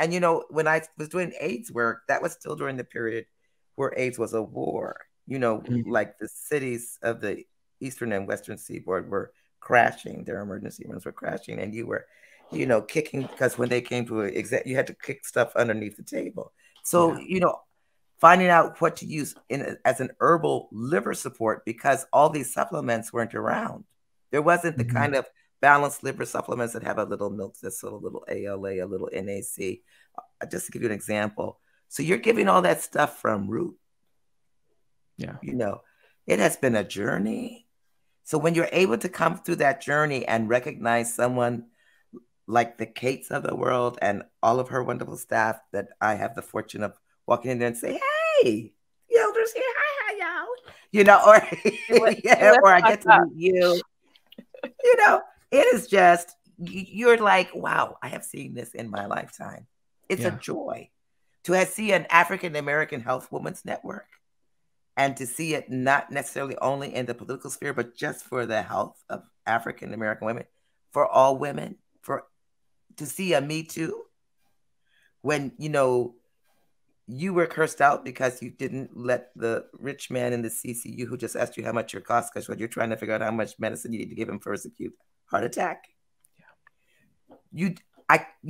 Speaker 2: when I was doing AIDS work, that was still during the period where AIDS was a war. Like the cities of the Eastern and Western seaboard were crashing. Their emergency rooms were crashing. And you were, kicking, because when they came to you had to kick stuff underneath the table. So, finding out what to use as an herbal liver support, because all these supplements weren't around. There wasn't the kind of balanced liver supplements that have a little milk thistle, a little ALA, a little NAC. Just to give you an example. So you're giving all that stuff from root.
Speaker 3: Yeah.
Speaker 2: It has been a journey. So when you're able to come through that journey and recognize someone like the Kates of the world and all of her wonderful staff that I have the fortune of walking in there and say, hey, the elders here, hi, y'all. Or I get to meet you. It is just, you're like, wow, I have seen this in my lifetime. It's a joy to see an African American Health Women's Network, and to see it not necessarily only in the political sphere, but just for the health of African American women, for all women, to see a Me Too, when, you were cursed out because you didn't let the rich man in the CCU who just asked you how much your cost, because you're trying to figure out how much medicine you need to give him for his acute heart attack. You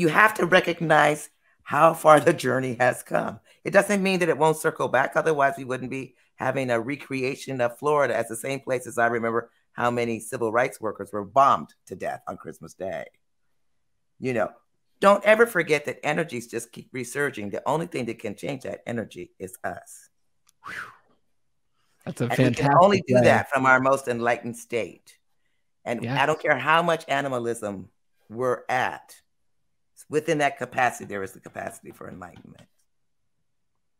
Speaker 2: have to recognize how far the journey has come. It doesn't mean that it won't circle back. Otherwise, we wouldn't be having a recreation of Florida as the same place as I remember how many civil rights workers were bombed to death on Christmas Day. You know, don't ever forget that energies just keep resurging. The only thing that can change that energy is us.
Speaker 3: That's a
Speaker 2: and
Speaker 3: fantastic
Speaker 2: we can only do
Speaker 3: way.
Speaker 2: that from our most enlightened state. And
Speaker 3: Yes.
Speaker 2: I don't care how much animalism we're at. Within that capacity, there is the capacity for enlightenment.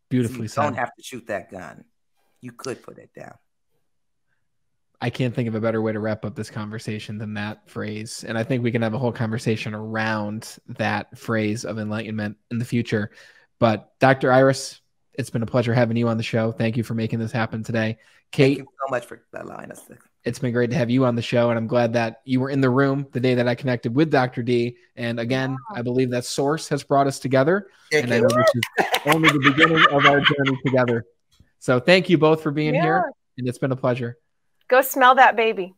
Speaker 3: Beautifully
Speaker 2: so you don't
Speaker 3: said.
Speaker 2: have to shoot that gun. You could put it down.
Speaker 3: I can't think of a better way to wrap up this conversation than that phrase. And I think we can have a whole conversation around that phrase of enlightenment in the future. But Dr. Iris, it's been a pleasure having you on the show. Thank you for making this happen today. Kate,
Speaker 2: thank you so much for allowing us to.
Speaker 3: It's been great to have you on the show, and I'm glad that you were in the room the day that I connected with Dr. D. And again, I believe that source has brought us together. And I know this is only the beginning of our journey together. So thank you both for being here, and it's been a pleasure.
Speaker 1: Go smell that baby.